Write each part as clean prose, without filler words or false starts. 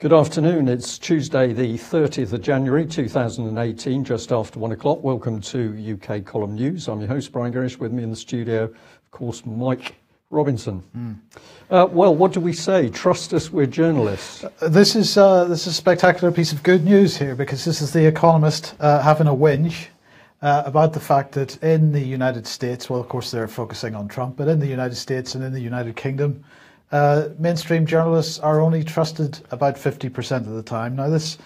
Good afternoon. It's Tuesday, the 30th of January 2018, just after 1 o'clock. Welcome to UK Column News. I'm your host, Brian Gerrish. With me in the studio, of course, Mike Robinson. Well, what do we say? Trust us, we're journalists. This is a spectacular piece of good news here, because this is The Economist having a whinge about the fact that in the United States, well, of course, they're focusing on Trump, but in the United States and in the United Kingdom, mainstream journalists are only trusted about 50% of the time. Now, this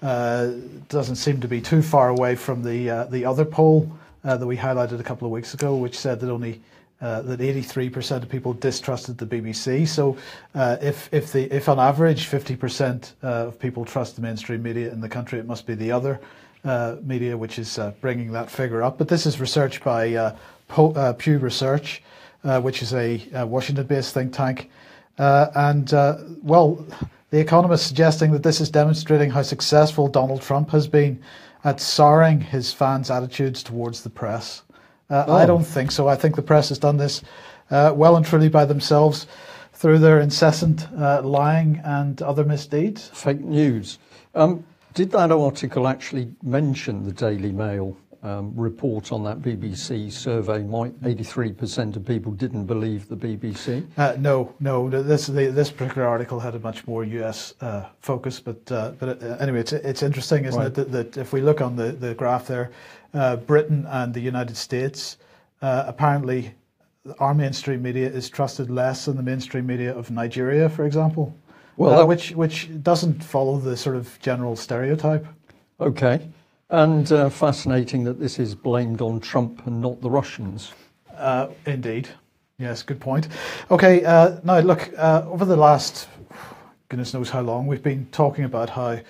doesn't seem to be too far away from the other poll that we highlighted a couple of weeks ago, which said that only that 83% of people distrusted the BBC. So, if on average 50% of people trust the mainstream media in the country, it must be the other media which is bringing that figure up. But this is research by Pew Research, which is a Washington-based think tank. Well, The Economist suggesting that this is demonstrating how successful Donald Trump has been at souring his fans' attitudes towards the press. I don't think so. I think the press has done this well and truly by themselves through their incessant lying and other misdeeds. Fake news. Did that article actually mention the Daily Mail report on that BBC survey? 83% of people didn't believe the BBC. No. This particular article had a much more US focus, but anyway, it's interesting, isn't it, that if we look on the graph there, Britain and the United States, apparently our mainstream media is trusted less than the mainstream media of Nigeria, for example. Well, which doesn't follow the sort of general stereotype. Okay. And fascinating that this is blamed on Trump and not the Russians. Indeed. Yes, good point. Okay, now look, over the last, goodness knows how long, we've been talking about how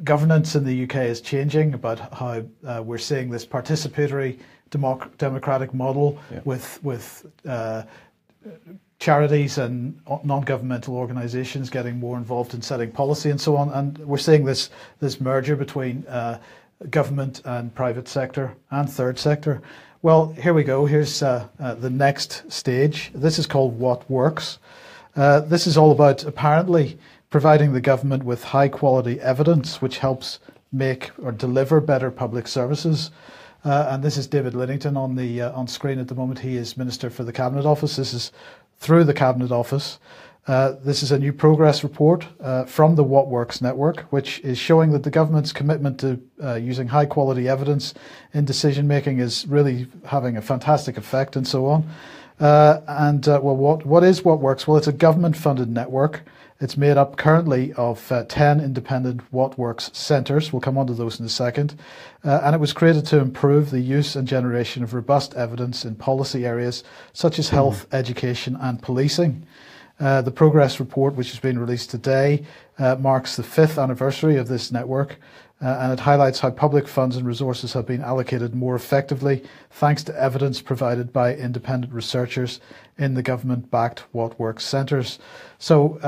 governance in the UK is changing, about how we're seeing this participatory democratic model with charities and non-governmental organisations getting more involved in setting policy and so on, and we're seeing this merger between government and private sector and third sector. Well, here we go. Here's the next stage. This is called What Works. This is all about apparently providing the government with high-quality evidence which helps make or deliver better public services. And this is David Lidington on screen at the moment. He is Minister for the Cabinet Office. This is through the Cabinet Office. This is a new progress report from the What Works network, which is showing that the government's commitment to using high quality evidence in decision making is really having a fantastic effect and so on. Well, what is What Works? Well, it's a government funded network. It's made up currently of 10 independent What Works centres. We'll come on to those in a second. And it was created to improve the use and generation of robust evidence in policy areas such as health, education and policing. The progress report, which has been released today, marks the 5th anniversary of this network. And it highlights how public funds and resources have been allocated more effectively thanks to evidence provided by independent researchers in the government-backed What Works centres. So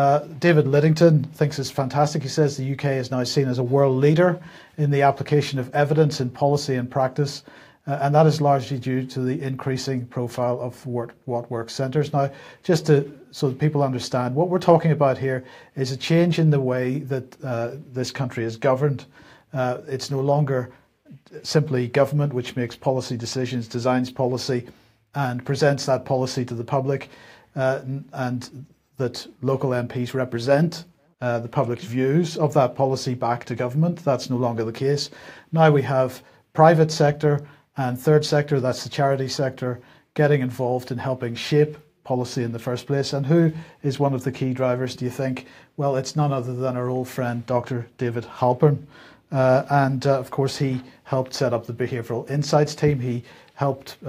David Lidington thinks it's fantastic. He says the UK is now seen as a world leader in the application of evidence in policy and practice, and that is largely due to the increasing profile of What Works centres. Now, just so that people understand, what we're talking about here is a change in the way that this country is governed. It's no longer simply government which makes policy decisions, designs policy, and presents that policy to the public, and that local MPs represent the public's views of that policy back to government. That's no longer the case. Now we have private sector and third sector, that's the charity sector, getting involved in helping shape policy in the first place. And who is one of the key drivers, do you think? Well, it's none other than our old friend, Dr. David Halpern. Of course, he helped set up the Behavioural Insights team. He helped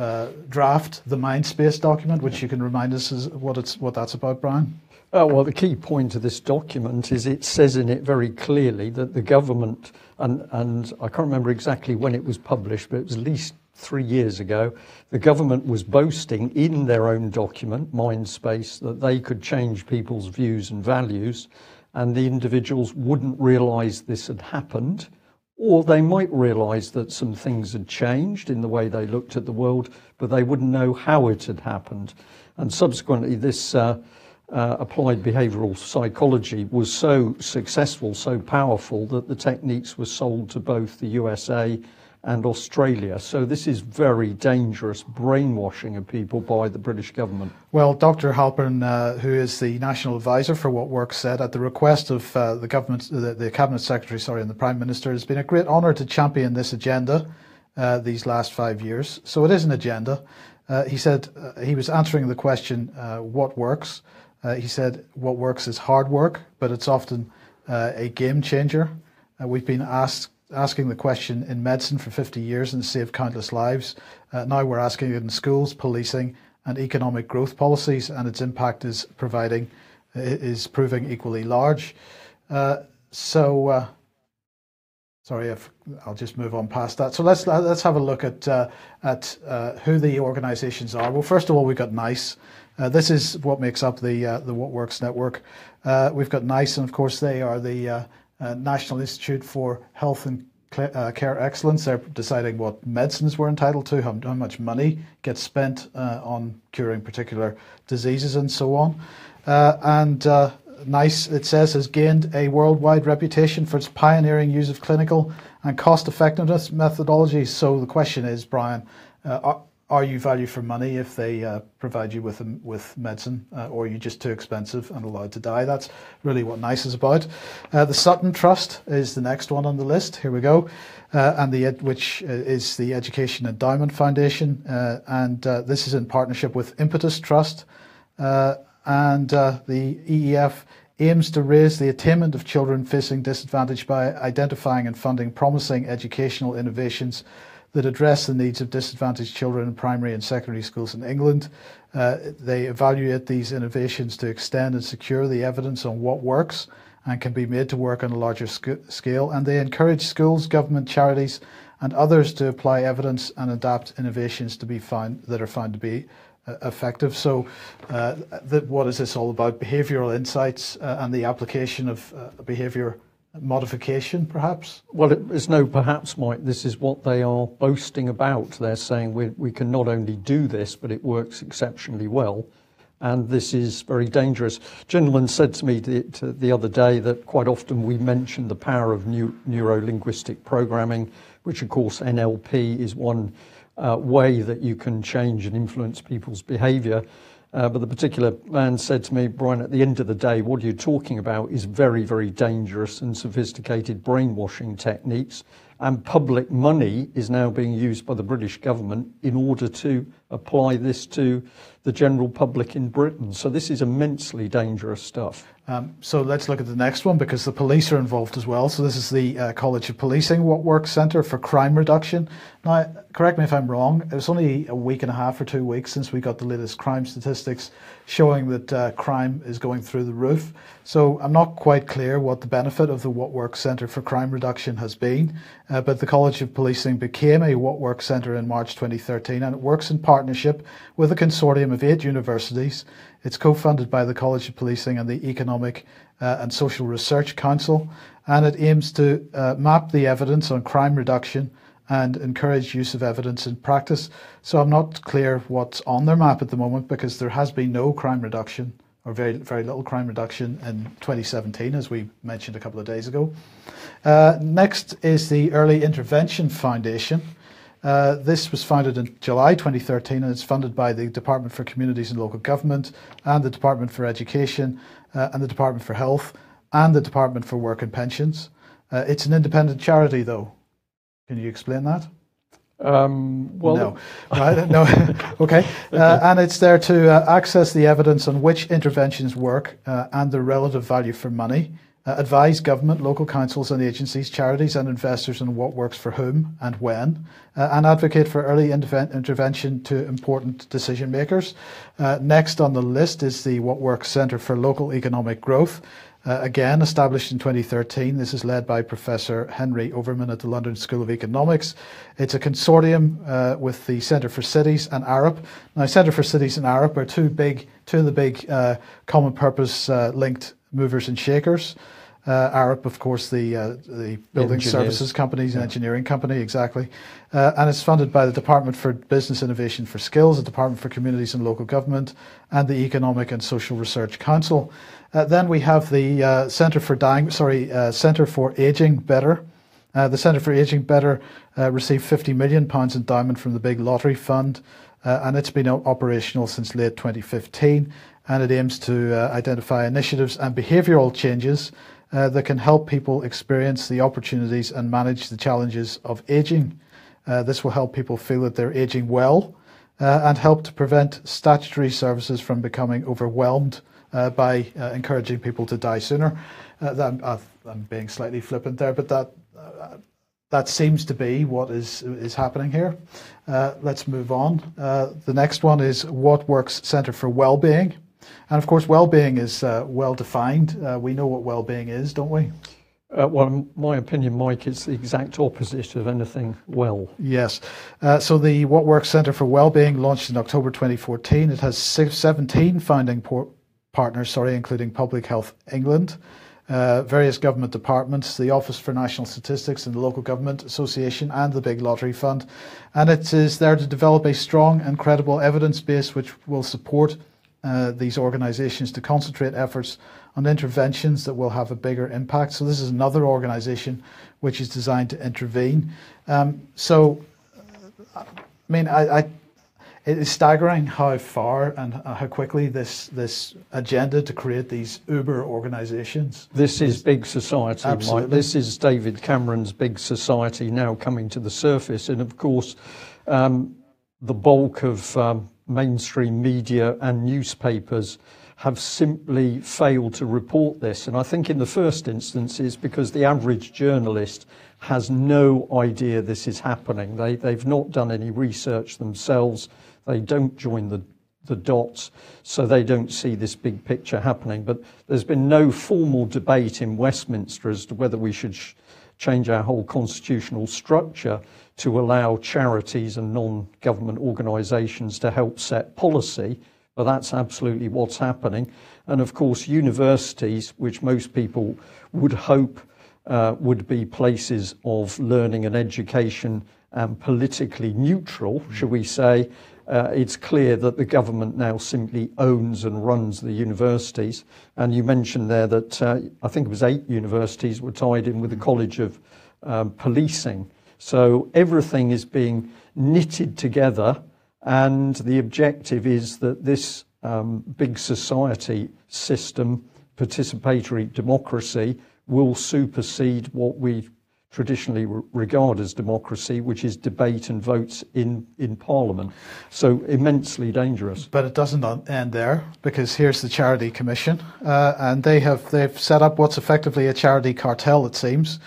draft the Mindspace document, which you can remind us is what that's about, Brian. Well, the key point of this document is it says in it very clearly that the government, and I can't remember exactly when it was published, but it was at least 3 years ago, the government was boasting in their own document, Mindspace, that they could change people's views and values, and the individuals wouldn't realise this had happened, or they might realise that some things had changed in the way they looked at the world, but they wouldn't know how it had happened. And subsequently, this applied behavioural psychology was so successful, so powerful, that the techniques were sold to both the USA and Australia. So this is very dangerous brainwashing of people by the British government. Well, Dr. Halpern, who is the National Advisor for What Works, said at the request of the government, the Cabinet Secretary, and the Prime Minister, it's been a great honour to champion this agenda these last 5 years. So it is an agenda. He said he was answering the question, what works? He said what works is hard work, but it's often a game changer. We've been asking the question in medicine for 50 years and saved countless lives. Now we're asking it in schools, policing and economic growth policies, and its impact is proving equally large. Sorry, I'll just move on past that. So let's have a look at who the organisations are. Well, first of all, we've got NICE. This is what makes up the What Works network. We've got NICE, and of course they are the National Institute for Health and Care Excellence. They're deciding what medicines we're entitled to, how much money gets spent on curing particular diseases and so on. NICE, it says, has gained a worldwide reputation for its pioneering use of clinical and cost-effectiveness methodologies. So the question is, Brian, are you value for money if they provide you with medicine, or are you just too expensive and allowed to die? That's really what NICE is about. The Sutton Trust is the next one on the list. Here we go, which is the Education Endowment Foundation, and this is in partnership with Impetus Trust, and the EEF aims to raise the attainment of children facing disadvantage by identifying and funding promising educational innovations that address the needs of disadvantaged children in primary and secondary schools in England. They evaluate these innovations to extend and secure the evidence on what works and can be made to work on a larger scale, and they encourage schools, government, charities and others to apply evidence and adapt innovations that are found to be effective. So what is this all about? Behavioural insights and the application of behaviour modification, perhaps? Well, there's no perhaps, Mike. This is what they are boasting about. They're saying we can not only do this, but it works exceptionally well. And this is very dangerous. A gentleman said to me the other day that quite often we mention the power of neuro-linguistic programming, which of course NLP is one way that you can change and influence people's behaviour. But the particular man said to me, Brian, at the end of the day, what you're talking about is very, very dangerous and sophisticated brainwashing techniques. And public money is now being used by the British government in order to apply this to the general public in Britain. So this is immensely dangerous stuff. So let's look at the next one, because the police are involved as well. So this is the College of Policing What Works Centre for Crime Reduction. Now, correct me if I'm wrong, it was only a week and a half or 2 weeks since we got the latest crime statistics showing that crime is going through the roof. So I'm not quite clear what the benefit of the What Works Centre for Crime Reduction has been, but the College of Policing became a What Works Centre in March 2013, and it works in partnership with a consortium of 8 universities. It's co-funded by the College of Policing and the Economic and Social Research Council, and it aims to map the evidence on crime reduction and encourage use of evidence in practice. So I'm not clear what's on their map at the moment, because there has been no crime reduction, or very, very little crime reduction in 2017, as we mentioned a couple of days ago. Next is the Early Intervention Foundation. This was founded in July 2013, and it's funded by the Department for Communities and Local Government, and the Department for Education, and the Department for Health, and the Department for Work and Pensions. It's an independent charity, though. Can you explain that? Well, no. Right? No. Okay. And it's there to access the evidence on which interventions work and their relative value for money, advise government, local councils and agencies, charities and investors on what works for whom and when, and advocate for early intervention to important decision makers. Next on the list is the What Works Centre for Local Economic Growth. Again, established in 2013, this is led by Professor Henry Overman at the London School of Economics. It's a consortium with the Centre for Cities and Arup. Now, Centre for Cities and Arup are two of the big common purpose linked movers and shakers. Arup, of course, the building Engineers. services companies and engineering company, exactly. And it's funded by the Department for Business Innovation for Skills, the Department for Communities and Local Government, and the Economic and Social Research Council. Then we have the Centre for Ageing Better. The Centre for Ageing Better received £50 million endowment from the Big Lottery Fund, and it's been operational since late 2015, and it aims to identify initiatives and behavioural changes that can help people experience the opportunities and manage the challenges of ageing. This will help people feel that they're ageing well and help to prevent statutory services from becoming overwhelmed by encouraging people to die sooner. I'm being slightly flippant there, but that seems to be what is happening here. Let's move on. The next one is What Works Centre for Wellbeing. And of course, well-being is well defined. We know what well-being is, don't we? Well, in my opinion, Mike, it's the exact opposite of anything well. Yes. So the What Works Centre for Wellbeing launched in October 2014. It has 17 founding partners, including Public Health England, various government departments, the Office for National Statistics and the Local Government Association, and the Big Lottery Fund. And it is there to develop a strong and credible evidence base which will support these organisations to concentrate efforts on interventions that will have a bigger impact. So this is another organisation which is designed to intervene. It is staggering how far and how quickly this agenda to create these uber organisations. This is big society, Absolutely. Mike. This is David Cameron's big society now coming to the surface. And of course, the bulk of mainstream media and newspapers have simply failed to report this. And I think in the first instance is because the average journalist has no idea this is happening. They've not done any research themselves. They don't join the dots, so they don't see this big picture happening. But there's been no formal debate in Westminster as to whether we should change our whole constitutional structure to allow charities and non-government organisations to help set policy, but that's absolutely what's happening. And of course, universities, which most people would hope would be places of learning and education and politically neutral, shall we say, it's clear that the government now simply owns and runs the universities. And you mentioned there that I think it was 8 universities were tied in with the College of Policing. So everything is being knitted together, and the objective is that this big society system, participatory democracy, will supersede what we traditionally regard as democracy, which is debate and votes in Parliament. So immensely dangerous. But it doesn't end there, because here's the Charity Commission, and they've set up what's effectively a charity cartel, it seems.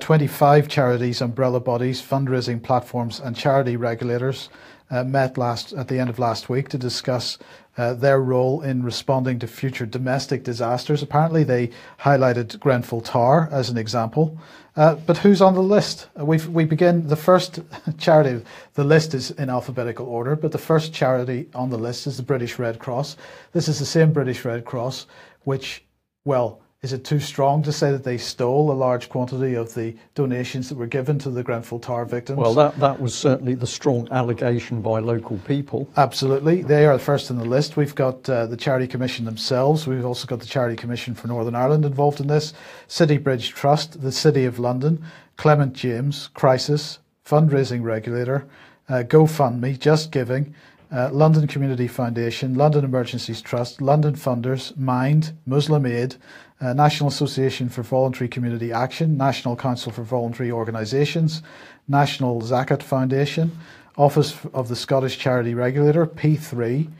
25 charities, umbrella bodies, fundraising platforms and charity regulators met at the end of last week to discuss their role in responding to future domestic disasters. Apparently they highlighted Grenfell Tower as an example. But who's on the list? We begin the first charity. The list is in alphabetical order, but the first charity on the list is the British Red Cross. This is the same British Red Cross which, well, is it too strong to say that they stole a large quantity of the donations that were given to the Grenfell Tower victims? Well, that was certainly the strong allegation by local people. Absolutely. They are first on the list. We've got the Charity Commission themselves. We've also got the Charity Commission for Northern Ireland involved in this, City Bridge Trust, the City of London, Clement James, Crisis, Fundraising Regulator, GoFundMe, Just Giving, London Community Foundation, London Emergencies Trust, London Funders, Mind, Muslim Aid, National Association for Voluntary Community Action, National Council for Voluntary Organisations, National Zakat Foundation, Office of the Scottish Charity Regulator, P3,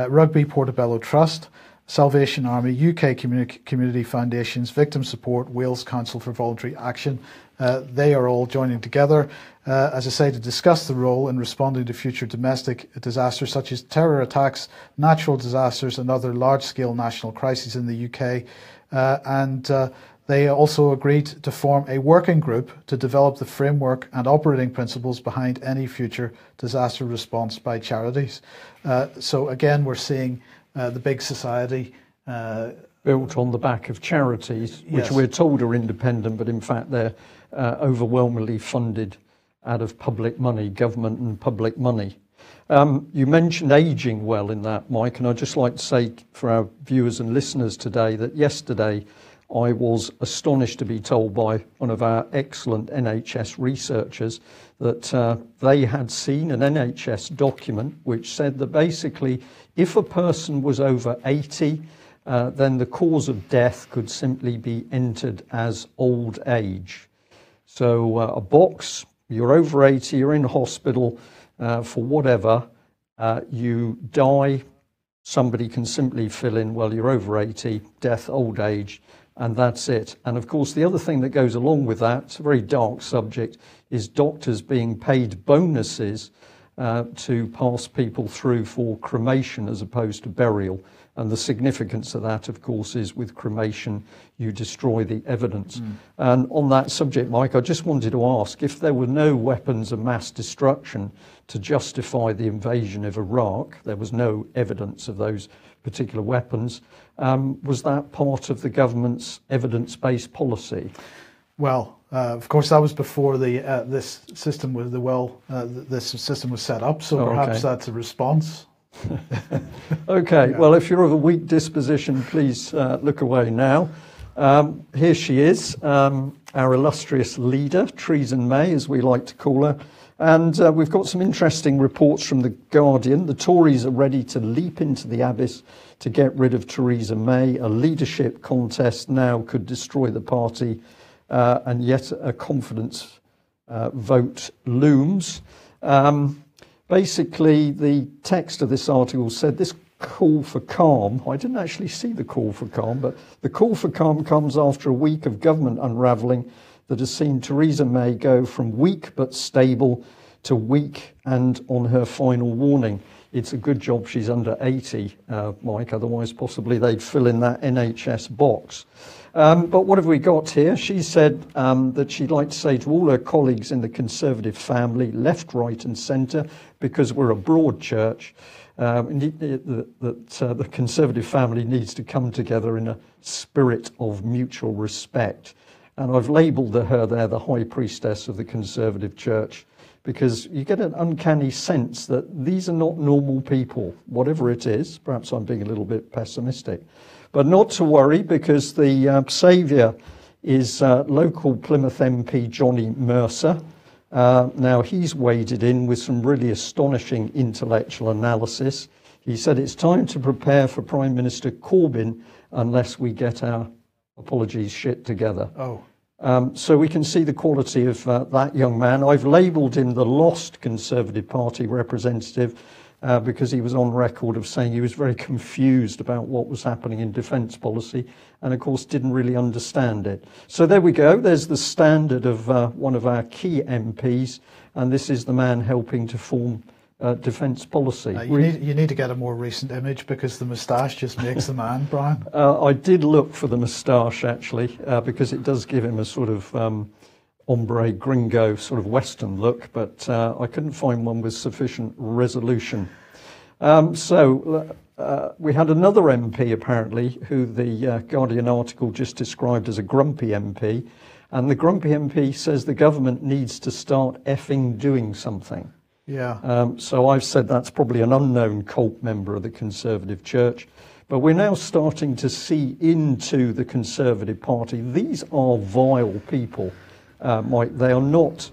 Rugby Portobello Trust, Salvation Army, UK Community Foundations, Victim Support, Wales Council for Voluntary Action. They are all joining together, as I say, to discuss the role in responding to future domestic disasters such as terror attacks, natural disasters and other large-scale national crises in the UK. They also agreed to form a working group to develop the framework and operating principles behind any future disaster response by charities. So again, we're seeing the big society built on the back of charities, which Yes. we're told are independent, but in fact they're overwhelmingly funded out of public money, government and public money. You mentioned ageing well in that, Mike, and I'd just like to say for our viewers and listeners today that yesterday I was astonished to be told by one of our excellent NHS researchers that they had seen an NHS document which said that basically if a person was over 80, then the cause of death could simply be entered as old age. So a box, you're over 80, you're in hospital for whatever, you die, somebody can simply fill in, well, you're over 80, death, old age, and that's it. And of course, the other thing that goes along with that, it's a very dark subject, is doctors being paid bonuses to pass people through for cremation as opposed to burial. And the significance of that, of course, is with cremation, you destroy the evidence. And on that subject, Mike, I just wanted to ask, if there were no weapons of mass destruction to justify the invasion of Iraq, there was no evidence of those particular weapons, was that part of the government's evidence-based policy? Well, of course, that was before this system was this system was set up. So perhaps that's a response. Okay. Yeah. Well, if you're of a weak disposition, please look away now. Here she is, our illustrious leader, Theresa May, as we like to call her. And we've got some interesting reports from The Guardian. The Tories are ready to leap into the abyss to get rid of Theresa May. A leadership contest now could destroy the party, and yet a confidence vote looms. Basically, the text of this article said this call for calm, I didn't actually see the call for calm, but the call for calm comes after a week of government unravelling that has seen Theresa May go from weak but stable to weak and on her final warning. It's a good job she's under 80, Mike, otherwise possibly they'd fill in that NHS box. But what have we got here? She said that she'd like to say to all her colleagues in the Conservative family, left, right and centre, because we're a broad church, that the Conservative family needs to come together in a spirit of mutual respect. And I've labelled her there the High Priestess of the Conservative Church, because you get an uncanny sense that these are not normal people, whatever it is. Perhaps I'm being a little bit pessimistic. But not to worry, because the saviour is local Plymouth MP Johnny Mercer. Now, he's waded in with some really astonishing intellectual analysis. He said it's time to prepare for Prime Minister Corbyn unless we get our, apologies, shit together. So we can see the quality of that young man. I've labelled him the lost Conservative Party representative because he was on record of saying he was very confused about what was happening in defence policy and, of course, didn't really understand it. So there we go. There's the standard of one of our key MPs, and this is the man helping to form defence policy. You need to get a more recent image, because the moustache just makes the man, Brian. I did look for the moustache, actually, because it does give him a sort of ombre gringo sort of Western look, but I couldn't find one with sufficient resolution. We had another MP, apparently, who the Guardian article just described as a grumpy MP, and the grumpy MP says the government needs to start effing doing something. Yeah. So I've said that's probably an unknown cult member of the Conservative Church. But we're now starting to see into the Conservative Party. These are vile people, Mike. They are not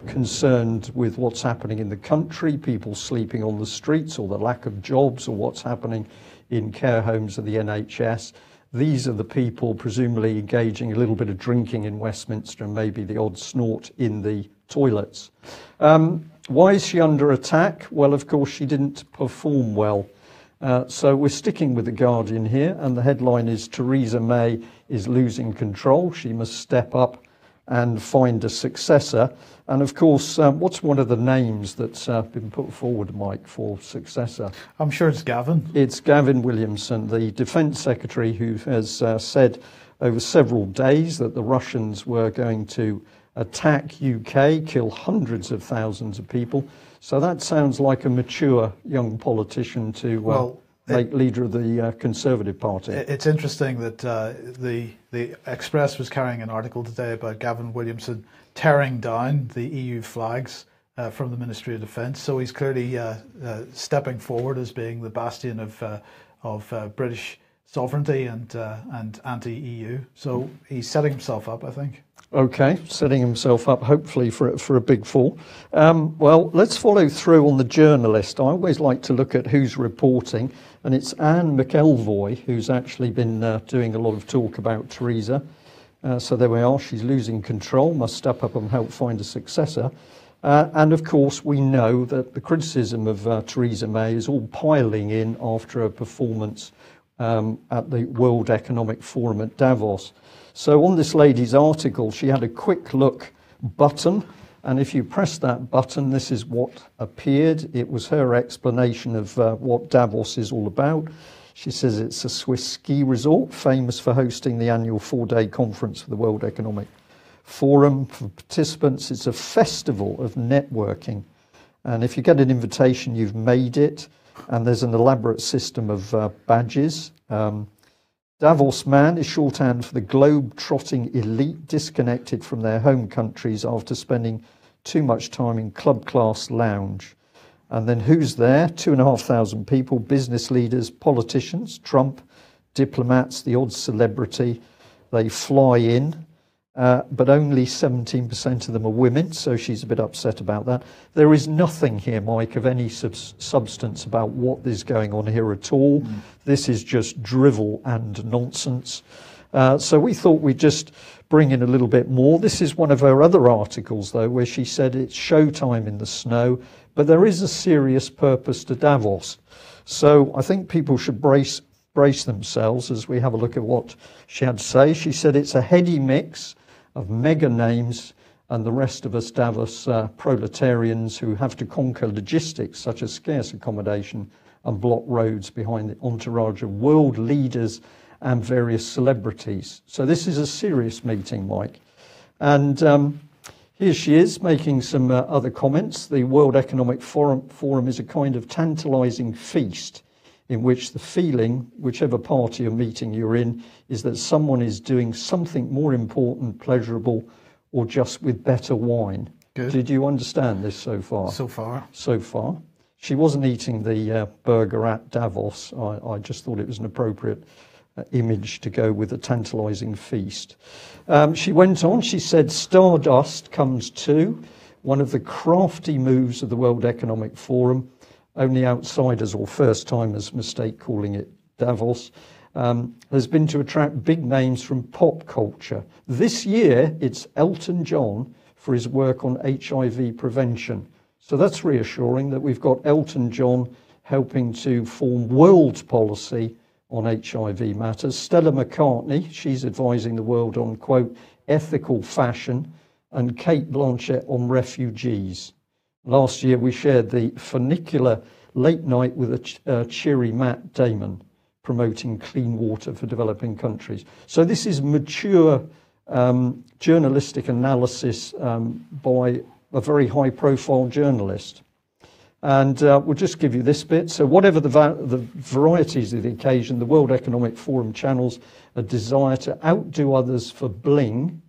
concerned with what's happening in the country, people sleeping on the streets, or the lack of jobs, or what's happening in care homes of the NHS. These are the people presumably engaging a little bit of drinking in Westminster and maybe the odd snort in the toilets. Why is she under attack? Well, of course, she didn't perform well. So we're sticking with The Guardian here, and the headline is Theresa May is losing control. She must step up and find a successor. And of course, what's one of the names that's been put forward, Mike, for successor? I'm sure it's Gavin. It's Gavin Williamson, the Defence Secretary, who has said over several days that the Russians were going to attack UK, kill hundreds of thousands of people. So that sounds like a mature young politician to make leader of the Conservative Party. It's interesting that the Express was carrying an article today about Gavin Williamson tearing down the EU flags from the Ministry of Defence. So he's clearly stepping forward as being the bastion of British sovereignty and anti-EU. So he's setting himself up, I think. Okay, setting himself up hopefully for a big fall. Well, let's follow through on the journalist. I always like to look at who's reporting, and it's Anne McElvoy who's actually been doing a lot of talk about Theresa. So there we are, she's losing control, must step up and help find a successor. And of course, we know that the criticism of Theresa May is all piling in after her performance at the World Economic Forum at Davos. So on this lady's article, she had a quick look button, and if you press that button, this is what appeared. It was her explanation of what Davos is all about. She says it's a Swiss ski resort famous for hosting the annual 4-day conference for the World Economic Forum. For participants, it's a festival of networking, and if you get an invitation, you've made it, and there's an elaborate system of badges. Davos man is shorthand for the globe-trotting elite disconnected from their home countries after spending too much time in club-class lounge. And then who's there? 2,500 people, business leaders, politicians, Trump, diplomats, the odd celebrity. They fly in, but only 17% of them are women, so she's a bit upset about that. There is nothing here, Mike, of any substance about what is going on here at all. This is just drivel and nonsense. So we thought we'd just bring in a little bit more. This is one of her other articles, though, where she said it's showtime in the snow, but there is a serious purpose to Davos. So I think people should brace themselves as we have a look at what she had to say. She said it's a heady mix of mega names and the rest of us Davos proletarians who have to conquer logistics such as scarce accommodation and block roads behind the entourage of world leaders and various celebrities. So this is a serious meeting, Mike. And here she is making some other comments. The World Economic Forum is a kind of tantalizing feast in which the feeling, whichever party or meeting you're in, is that someone is doing something more important, pleasurable, or just with better wine. Good. Did you understand this so far? So far. So far. She wasn't eating the burger at Davos. I just thought it was an appropriate image to go with a tantalizing feast. She went on, she said, Stardust comes too, one of the crafty moves of the World Economic Forum. Only outsiders or first-timers mistake calling it Davos. Has been to attract big names from pop culture. This year, it's Elton John for his work on HIV prevention. So that's reassuring that we've got Elton John helping to form world policy on HIV matters. Stella McCartney, she's advising the world on, quote, ethical fashion, and Kate Blanchett on refugees. Last year, we shared the funicular late night with a cheery Matt Damon promoting clean water for developing countries. So this is mature journalistic analysis by a very high-profile journalist. And we'll just give you this bit. So whatever the varieties of the occasion, the World Economic Forum channels a desire to outdo others for bling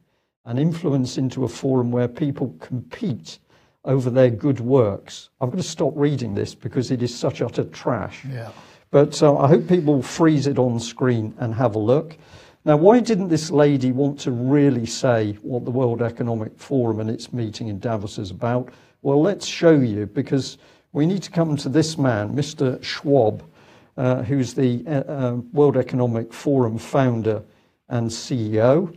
and influence into a forum where people compete over their good works. I'm going to stop reading this because it is such utter trash. Yeah. But I hope people freeze it on screen and have a look. Now, why didn't this lady want to really say what the World Economic Forum and its meeting in Davos is about? Well, let's show you, because we need to come to this man, Mr. Schwab, who's the World Economic Forum founder and CEO.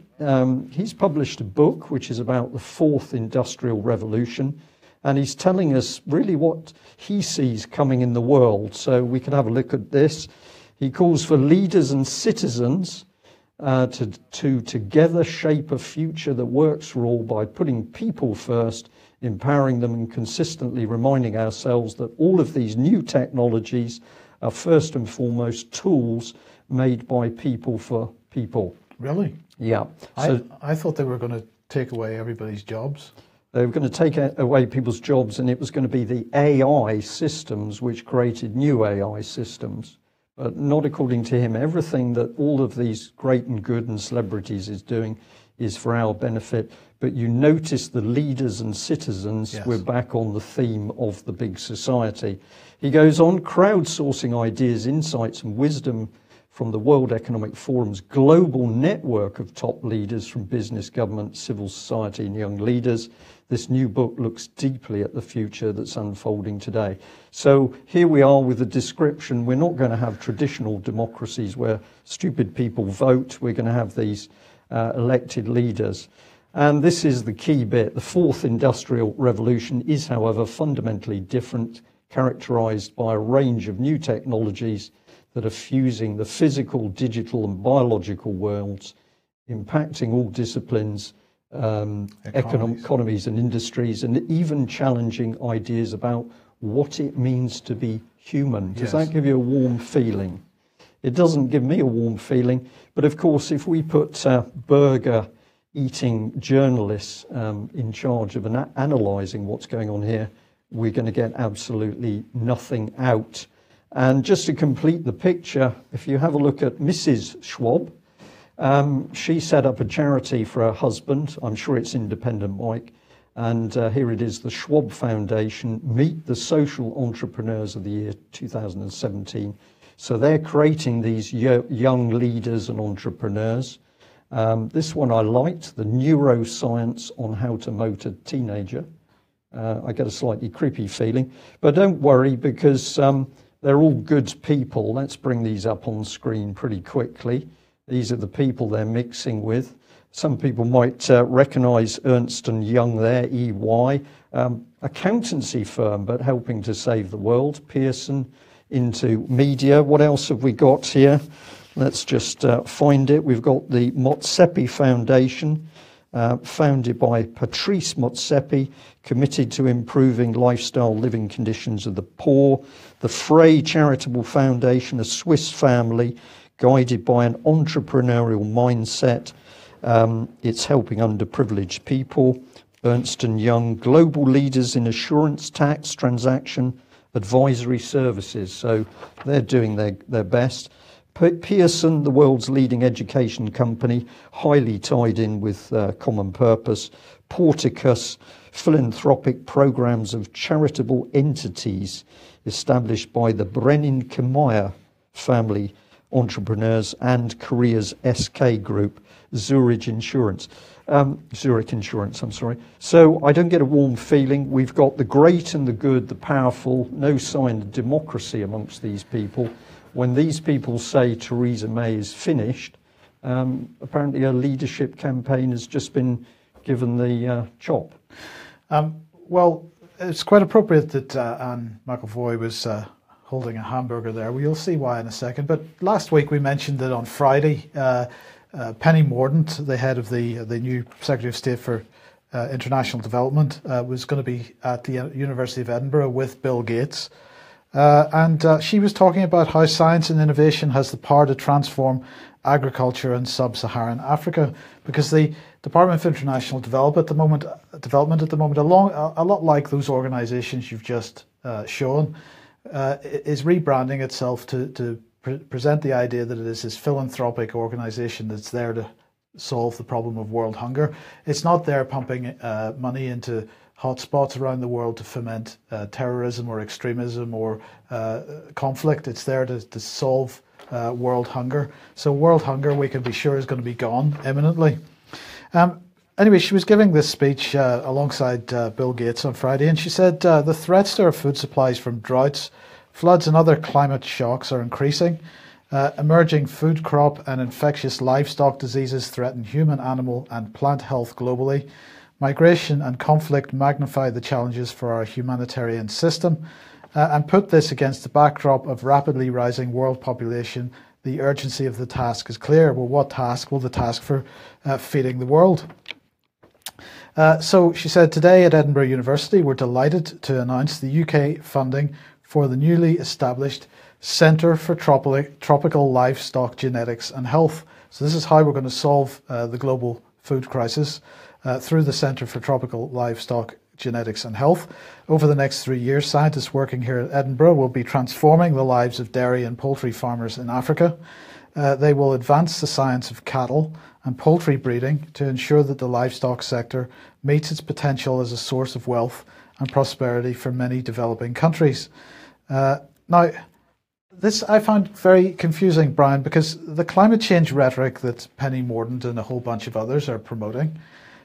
He's published a book which is about the fourth industrial revolution, and he's telling us really what he sees coming in the world. So we can have a look at this. He calls for leaders and citizens to together shape a future that works for all by putting people first, empowering them, and consistently reminding ourselves that all of these new technologies are first and foremost tools made by people for people. Really? Yeah. So I thought they were going to take away everybody's jobs. they were going to take away people's jobs, and it was going to be the AI systems which created new AI systems. but not according to him. Everything that all of these great and good and celebrities is doing is for our benefit. But you notice the leaders and citizens, Yes. we're back on the theme of the big society. He goes on, crowdsourcing ideas, insights and wisdom from the World Economic Forum's global network of top leaders from business, government, civil society and young leaders. This new book looks deeply at the future that's unfolding today. So here we are with a description. We're not going to have traditional democracies where stupid people vote. We're going to have these elected leaders. And this is the key bit. The fourth industrial revolution is, however, fundamentally different, characterized by a range of new technologies that are fusing the physical, digital and biological worlds, impacting all disciplines, economies and industries, and even challenging ideas about what it means to be human. Does that give you a warm feeling? It doesn't give me a warm feeling, but of course, if we put burger-eating journalists in charge of analysing what's going on here, we're going to get absolutely nothing out. And just to complete the picture, if you have a look at Mrs. Schwab, she set up a charity for her husband. I'm sure it's independent, Mike. And here it is, the Schwab Foundation, Meet the Social Entrepreneurs of the Year 2017. So they're creating these young leaders and entrepreneurs. This one I liked, the neuroscience on how to motor teenager. I get a slightly creepy feeling, but don't worry because they're all good people. Let's bring these up on screen pretty quickly. These are the people they're mixing with. Some people might recognise Ernst & Young there, EY, accountancy firm, but helping to save the world. Pearson into media. What else have we got here? Let's just find it. We've got the Motsepe Foundation, founded by Patrice Motsepe, committed to improving lifestyle living conditions of the poor. The Frey Charitable Foundation, a Swiss family guided by an entrepreneurial mindset. It's helping underprivileged people. Ernst & Young, global leaders in assurance, tax, transaction, advisory services. So they're doing their best. Pearson, the world's leading education company, highly tied in with common purpose. Porticus, philanthropic programs of charitable entities established by the Brenin-Kemaya family entrepreneurs, and Korea's SK Group, Zurich Insurance. So I don't get a warm feeling. We've got the great and the good, the powerful, no sign of democracy amongst these people. When these people say Theresa May is finished, apparently her leadership campaign has just been given the chop. Well, it's quite appropriate that Anne McEvoy was holding a hamburger there. We'll see why in a second. But last week we mentioned that on Friday, Penny Mordaunt, the head of the new Secretary of State for International Development, was going to be at the University of Edinburgh with Bill Gates. And she was talking about how science and innovation has the power to transform agriculture in sub-Saharan Africa, because the Department of International Development at the moment, a lot like those organisations you've just shown, is rebranding itself to present the idea that it is this philanthropic organisation that's there to solve the problem of world hunger. It's not there pumping money into hotspots around the world to foment terrorism or extremism or conflict. It's there to solve world hunger. So world hunger, we can be sure, is going to be gone imminently. Anyway, she was giving this speech alongside Bill Gates on Friday, and she said the threats to our food supplies from droughts, floods and other climate shocks are increasing. Emerging food crop and infectious livestock diseases threaten human, animal and plant health globally. Migration and conflict magnify the challenges for our humanitarian system, and put this against the backdrop of rapidly rising world population. The urgency of the task is clear. Well, what task? Well, the task for feeding the world. So she said, today at Edinburgh University, we're delighted to announce the UK funding for the newly established Centre for Tropical Livestock Genetics and Health. So this is how we're going to solve the global food crisis through the Centre for Tropical Livestock genetics and health. Over the next 3 years, scientists working here at Edinburgh will be transforming the lives of dairy and poultry farmers in Africa. They will advance the science of cattle and poultry breeding to ensure that the livestock sector meets its potential as a source of wealth and prosperity for many developing countries. Now, this I found very confusing, Brian, because the climate change rhetoric that Penny Mordaunt and a whole bunch of others are promoting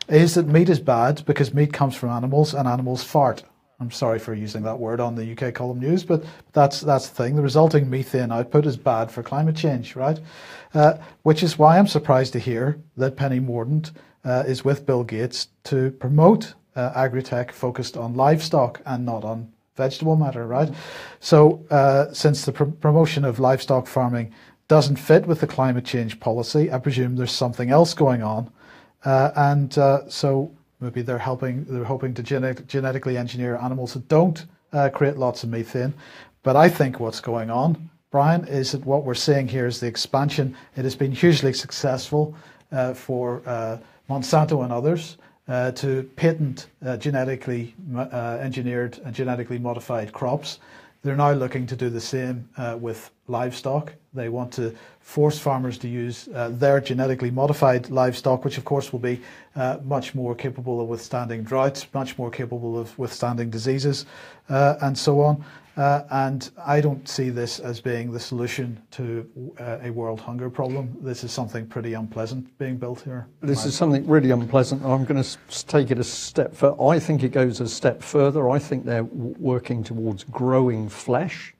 is that meat is bad because meat comes from animals and animals fart. I'm sorry for using that word on the UK column news, but that's the thing. The resulting methane output is bad for climate change, right? Which is why I'm surprised to hear that Penny Mordaunt is with Bill Gates to promote agri-tech focused on livestock and not on vegetable matter, right? So since the promotion of livestock farming doesn't fit with the climate change policy, I presume there's something else going on. So maybe they're hoping to genetically engineer animals that don't create lots of methane. But I think what's going on, Brian, is that what we're seeing here is the expansion. It has been hugely successful for Monsanto and others to patent genetically engineered and genetically modified crops. They're now looking to do the same with livestock. They want to force farmers to use their genetically modified livestock, which of course will be much more capable of withstanding droughts, much more capable of withstanding diseases, and so on. And I don't see this as being the solution to a world hunger problem. This is something pretty unpleasant being built here. This is something really unpleasant. I'm going to take it a step further. I think it goes a step further. I think they're working towards growing flesh.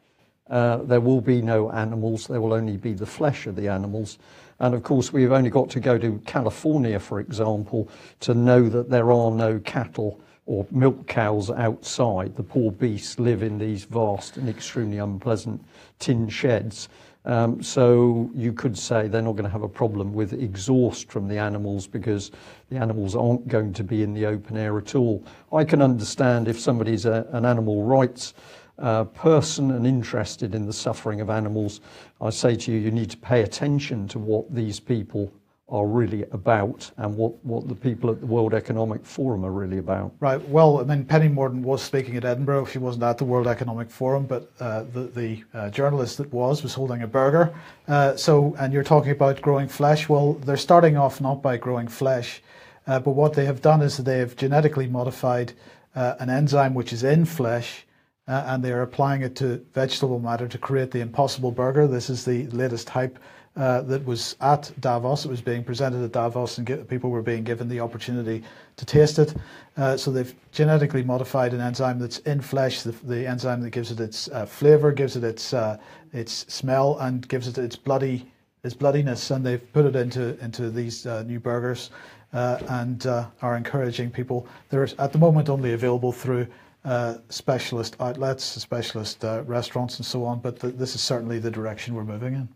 There will be no animals. There will only be the flesh of the animals. And of course, we've only got to go to California, for example, to know that there are no cattle or milk cows outside. The poor beasts live in these vast and extremely unpleasant tin sheds. So you could say they're not going to have a problem with exhaust from the animals because the animals aren't going to be in the open air at all. I can understand if somebody's an animal rights person and interested in the suffering of animals. I say to you, you need to pay attention to what these people are really about and what the people at the World Economic Forum are really about. Right. Well, I mean, Penny Mordaunt was speaking at Edinburgh. She wasn't at the World Economic Forum, but the journalist that was holding a burger. And you're talking about growing flesh. Well, they're starting off not by growing flesh, but what they have done is that they have genetically modified an enzyme which is in flesh, and they are applying it to vegetable matter to create the Impossible Burger. This is the latest hype that was at Davos. It was being presented at Davos and people were being given the opportunity to taste it. So they've genetically modified an enzyme that's in flesh, the enzyme that gives it its flavour, gives it its smell, and gives it its bloodiness. And they've put it into these new burgers and are encouraging people. They're at the moment only available through specialist outlets, specialist restaurants and so on, but this is certainly the direction we're moving in.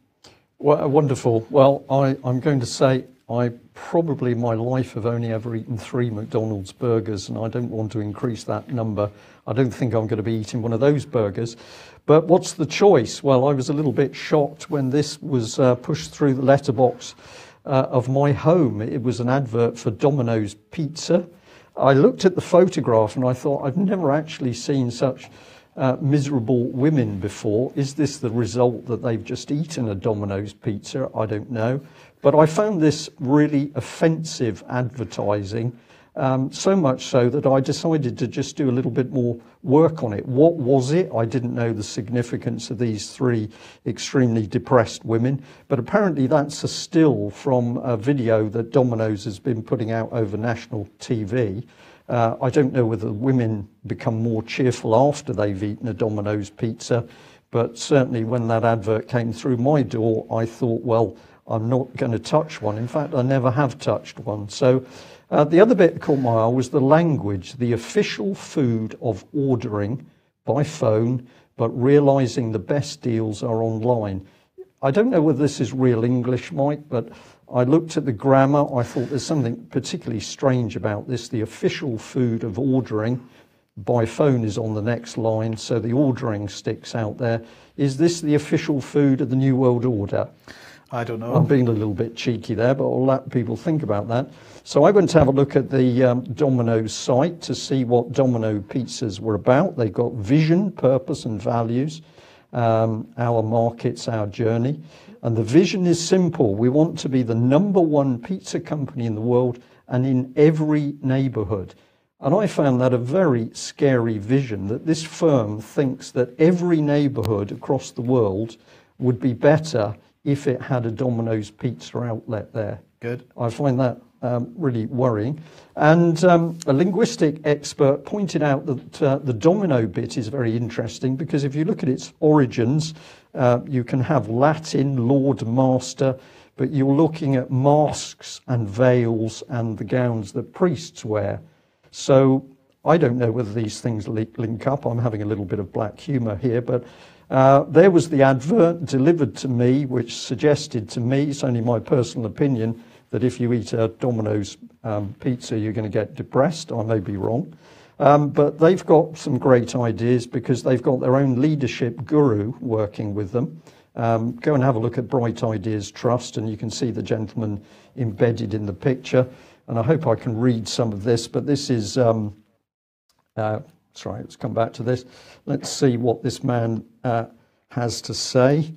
Well, wonderful. Well, I'm going to say I probably in my life have only ever eaten 3 McDonald's burgers, and I don't want to increase that number. I don't think I'm going to be eating one of those burgers. But what's the choice? Well, I was a little bit shocked when this was pushed through the letterbox of my home. It was an advert for Domino's Pizza. I looked at the photograph and I thought, I've never actually seen such miserable women before. Is this the result that they've just eaten a Domino's pizza? I don't know. But I found this really offensive advertising, so much so that I decided to just do a little bit more work on it. What was it? I didn't know the significance of these 3 extremely depressed women, but apparently that's a still from a video that Domino's has been putting out over national TV. I don't know whether women become more cheerful after they've eaten a Domino's pizza, but certainly when that advert came through my door, I thought, well, I'm not going to touch one. In fact, I never have touched one. So the other bit that caught my eye was the language, the official food of ordering by phone, but realising the best deals are online. I don't know whether this is real English, Mike, but I looked at the grammar. I thought there's something particularly strange about this. The official food of ordering by phone is on the next line, so the ordering sticks out there. Is this the official food of the New World Order? I don't know. I'm being a little bit cheeky there, but I'll let people think about that. So I went to have a look at the Domino's site to see what Domino pizzas were about. They've got vision, purpose and values, our markets, our journey. And the vision is simple. We want to be the #1 pizza company in the world and in every neighborhood. And I found that a very scary vision, that this firm thinks that every neighborhood across the world would be better if it had a Domino's pizza outlet there. Good. I find that really worrying. And a linguistic expert pointed out that the domino bit is very interesting, because if you look at its origins, you can have Latin, Lord, Master, but you're looking at masks and veils and the gowns that priests wear. So I don't know whether these things link up. I'm having a little bit of black humour here, but there was the advert delivered to me, which suggested to me, it's only my personal opinion, that if you eat a Domino's pizza, you're going to get depressed. I may be wrong. But they've got some great ideas, because they've got their own leadership guru working with them. Go and have a look at Bright Ideas Trust, and you can see the gentleman embedded in the picture. And I hope I can read some of this, but this is, sorry, let's come back to this. Let's see what this man has to say.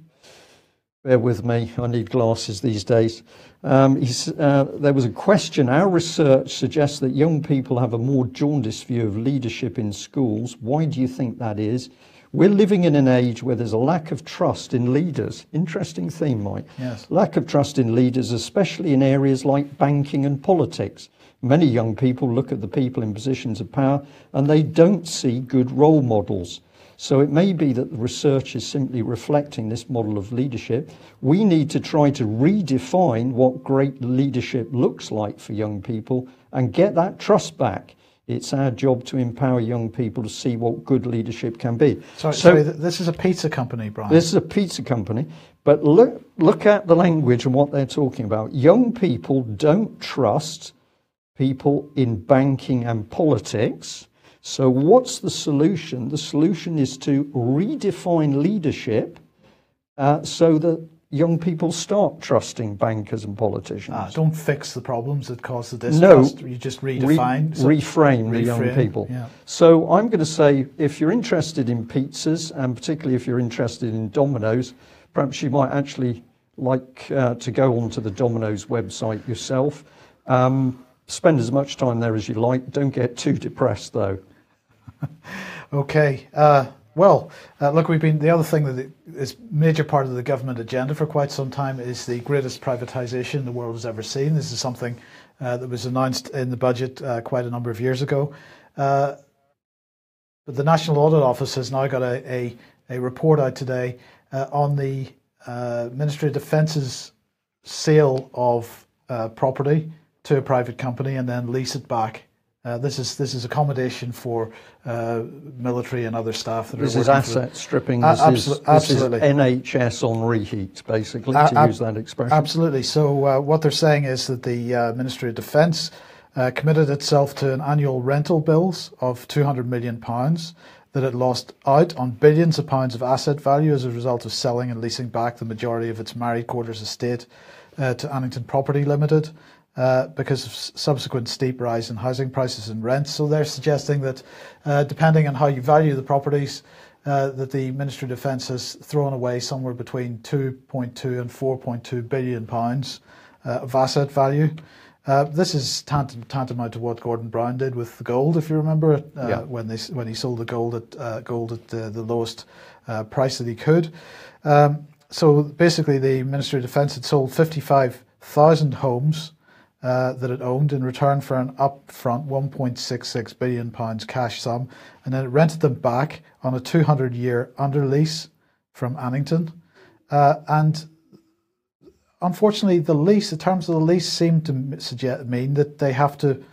Bear with me, I need glasses these days. There was a question. Our research suggests that young people have a more jaundiced view of leadership in schools. Why do you think that is? We're living in an age where there's a lack of trust in leaders. Interesting theme, Mike. Yes. Lack of trust in leaders, especially in areas like banking and politics. Many young people look at the people in positions of power and they don't see good role models. So it may be that the research is simply reflecting this model of leadership. We need to try to redefine what great leadership looks like for young people and get that trust back. It's our job to empower young people to see what good leadership can be. Sorry, this is a pizza company, Brian. This is a pizza company, but look at the language and what they're talking about. Young people don't trust people in banking and politics. So what's the solution? The solution is to redefine leadership so that young people start trusting bankers and politicians. Don't fix the problems that cause the distrust. No, you just redefine. Reframe the young people. Yeah. So I'm going to say, if you're interested in pizzas, and particularly if you're interested in Domino's, perhaps you might actually like to go onto the Domino's website yourself. Spend as much time there as you like. Don't get too depressed, though. Okay. Look, the other thing that is major part of the government agenda for quite some time is the greatest privatisation the world has ever seen. This is something that was announced in the budget quite a number of years ago. But the National Audit Office has now got a report out today on the Ministry of Defence's sale of property to a private company and then lease it back. This is accommodation for military and other staff that are working. This is asset stripping. Absolutely. This is NHS on reheat, basically, to use that expression. Absolutely. So what they're saying is that the Ministry of Defence committed itself to an annual rental bills of £200 million, that it lost out on billions of pounds of asset value as a result of selling and leasing back the majority of its married quarters estate to Annington Property Limited. Because of subsequent steep rise in housing prices and rents. So they're suggesting that depending on how you value the properties, that the Ministry of Defence has thrown away somewhere between 2.2 and 4.2 billion pounds of asset value. This is tantamount to what Gordon Brown did with the gold, if you remember it, when he sold the gold at the lowest price that he could. So basically, the Ministry of Defence had sold 55,000 homes that it owned in return for an upfront £1.66 billion cash sum, and then it rented them back on a 200-year under lease from Annington. And unfortunately, the terms of the lease seem to mean that they have to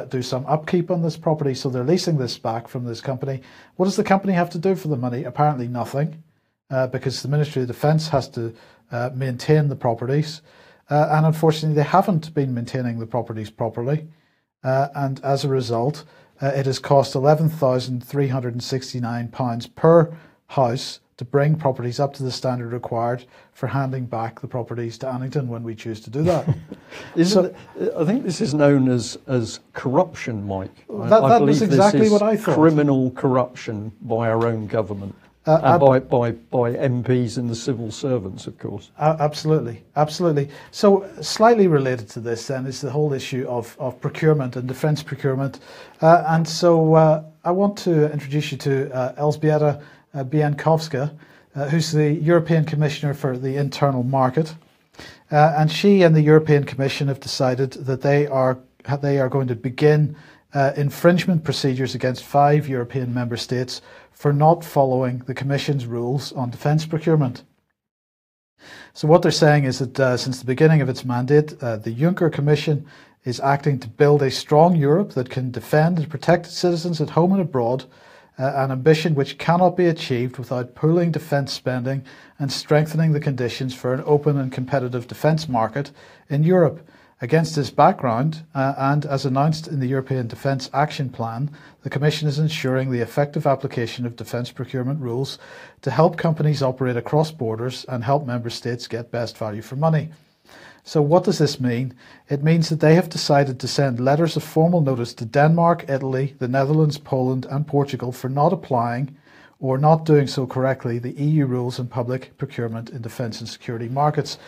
do some upkeep on this property, so they're leasing this back from this company. What does the company have to do for the money? Apparently nothing, because the Ministry of Defence has to maintain the properties. And unfortunately, they haven't been maintaining the properties properly. And as a result, it has cost £11,369 per house to bring properties up to the standard required for handing back the properties to Annington when we choose to do that. I think this is known as corruption, Mike. That was exactly what I thought. Criminal corruption by our own government. And by MPs and the civil servants, of course. Absolutely, absolutely. So slightly related to this then is the whole issue of procurement and defence procurement. And so I want to introduce you to Elżbieta Bieńkowska, who's the European Commissioner for the Internal Market. And she and the European Commission have decided that they are going to begin infringement procedures against 5 European member states for not following the Commission's rules on defence procurement. So what they're saying is that since the beginning of its mandate, the Juncker Commission is acting to build a strong Europe that can defend and protect its citizens at home and abroad, an ambition which cannot be achieved without pooling defence spending and strengthening the conditions for an open and competitive defence market in Europe. Against this background, and as announced in the European Defence Action Plan, the Commission is ensuring the effective application of defence procurement rules to help companies operate across borders and help member states get best value for money. So what does this mean? It means that they have decided to send letters of formal notice to Denmark, Italy, the Netherlands, Poland and Portugal for not applying or not doing so correctly the EU rules on public procurement in defence and security markets.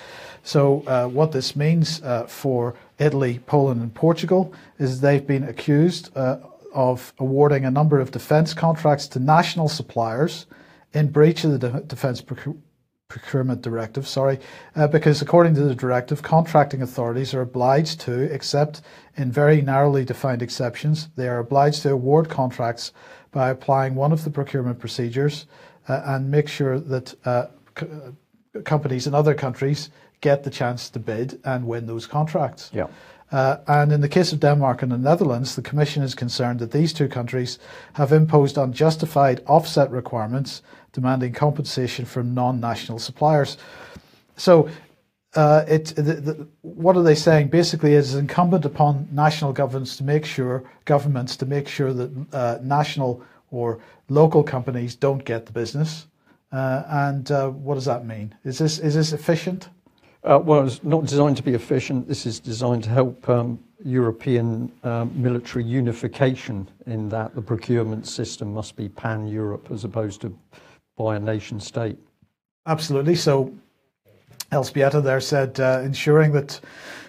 So what this means for Italy, Poland and Portugal is they've been accused of awarding a number of defence contracts to national suppliers in breach of the Defence Procurement Directive, because according to the directive, contracting authorities are obliged to, except in very narrowly defined exceptions, they are obliged to award contracts by applying one of the procurement procedures and make sure that companies in other countries get the chance to bid and win those contracts. Yeah. And in the case of Denmark and the Netherlands, the Commission is concerned that these 2 countries have imposed unjustified offset requirements demanding compensation from non-national suppliers. So what are they saying? Basically, it's incumbent upon national governments to make sure that national or local companies don't get the business. And what does that mean? Is this efficient? Well, it's not designed to be efficient. This is designed to help European military unification, in that the procurement system must be pan-Europe as opposed to by a nation state. Absolutely. So Elżbieta there said ensuring that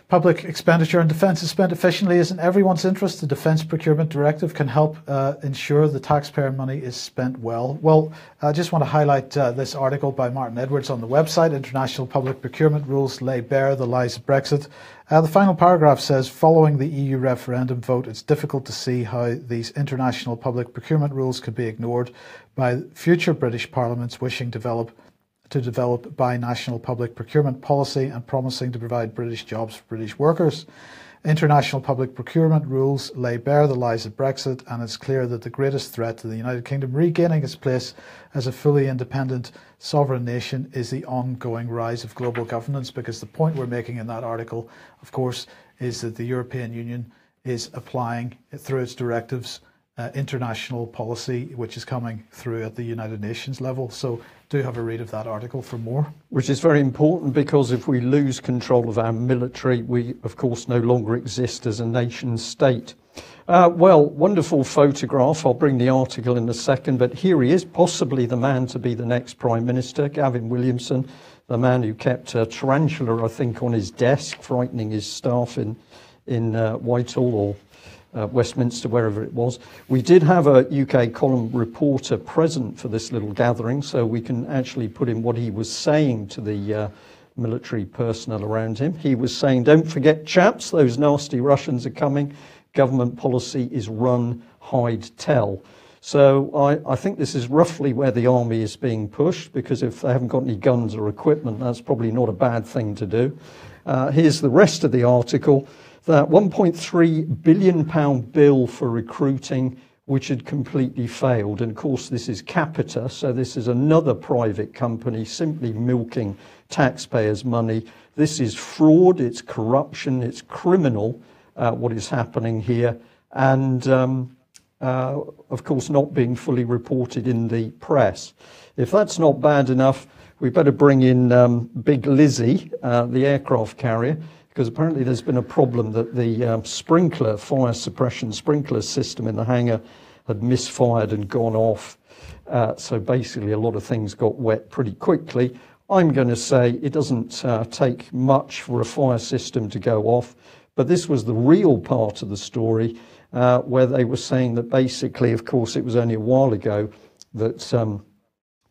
public expenditure on defence is spent efficiently is in everyone's interest. The Defence Procurement Directive can help ensure the taxpayer money is spent well. Well, I just want to highlight this article by Martin Edwards on the website. International public procurement rules lay bare the lies of Brexit. The final paragraph says, following the EU referendum vote, it's difficult to see how these international public procurement rules could be ignored by future British parliaments wishing to develop bi-national public procurement policy and promising to provide British jobs for British workers. International public procurement rules lay bare the lies of Brexit, and it's clear that the greatest threat to the United Kingdom regaining its place as a fully independent sovereign nation is the ongoing rise of global governance, because the point we're making in that article, of course, is that the European Union is applying, through its directives, international policy which is coming through at the United Nations level. So do have a read of that article for more. Which is very important, because if we lose control of our military, we of course no longer exist as a nation state. Well, wonderful photograph. I'll bring the article in a second, but here he is, possibly the man to be the next Prime Minister, Gavin Williamson, the man who kept a tarantula, I think, on his desk, frightening his staff in Whitehall or Westminster, wherever it was. We did have a UK column reporter present for this little gathering, so we can actually put in what he was saying to the military personnel around him. He was saying, don't forget, chaps, those nasty Russians are coming. Government policy is run, hide, tell. So I think this is roughly where the army is being pushed, because if they haven't got any guns or equipment, that's probably not a bad thing to do. Here's the rest of the article. That £1.3 billion bill for recruiting, which had completely failed. And of course, this is Capita, so this is another private company simply milking taxpayers' money. This is fraud, it's corruption, it's criminal, what is happening here. And of course, not being fully reported in the press. If that's not bad enough, we better bring in Big Lizzie, the aircraft carrier, because apparently there's been a problem that the fire suppression sprinkler system in the hangar had misfired and gone off. So basically a lot of things got wet pretty quickly. I'm going to say it doesn't take much for a fire system to go off, but this was the real part of the story where they were saying that basically, of course, it was only a while ago that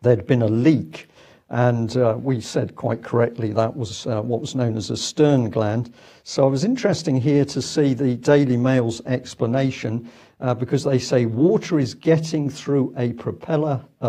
there'd been a leak, and we said quite correctly that was what was known as a stern gland. So it was interesting here to see the Daily Mail's explanation because they say water is getting through a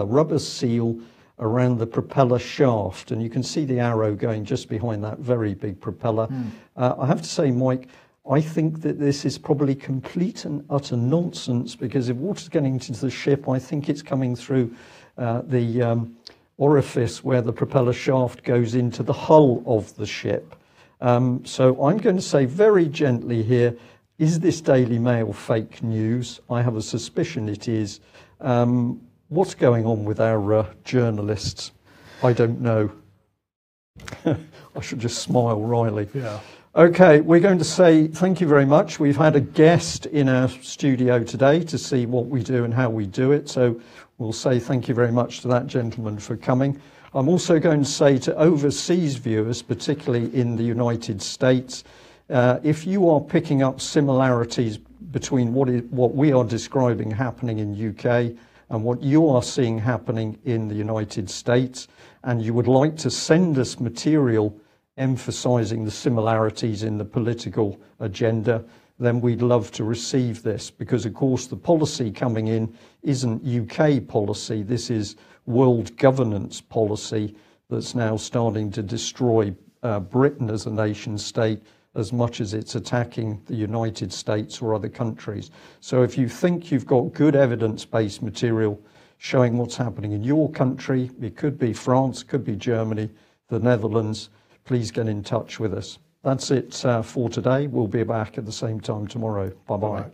rubber seal around the propeller shaft, and you can see the arrow going just behind that very big propeller. I have to say, Mike, I think that this is probably complete and utter nonsense, because if water's getting into the ship, I think it's coming through the orifice where the propeller shaft goes into the hull of the ship. So I'm going to say very gently here, is this Daily Mail fake news? I have a suspicion it is. What's going on with our journalists? I don't know. I should just smile wryly. Yeah. Okay, we're going to say thank you very much. We've had a guest in our studio today to see what we do and how we do it. So we'll say thank you very much to that gentleman for coming. I'm also going to say to overseas viewers, particularly in the United States, if you are picking up similarities between what we are describing happening in UK and what you are seeing happening in the United States, and you would like to send us material emphasizing the similarities in the political agenda, then we'd love to receive this, because of course the policy coming in isn't UK policy, this is world governance policy that's now starting to destroy Britain as a nation state as much as it's attacking the United States or other countries. So if you think you've got good evidence-based material showing what's happening in your country, it could be France, could be Germany, the Netherlands, please get in touch with us. That's it for today. We'll be back at the same time tomorrow. Bye-bye.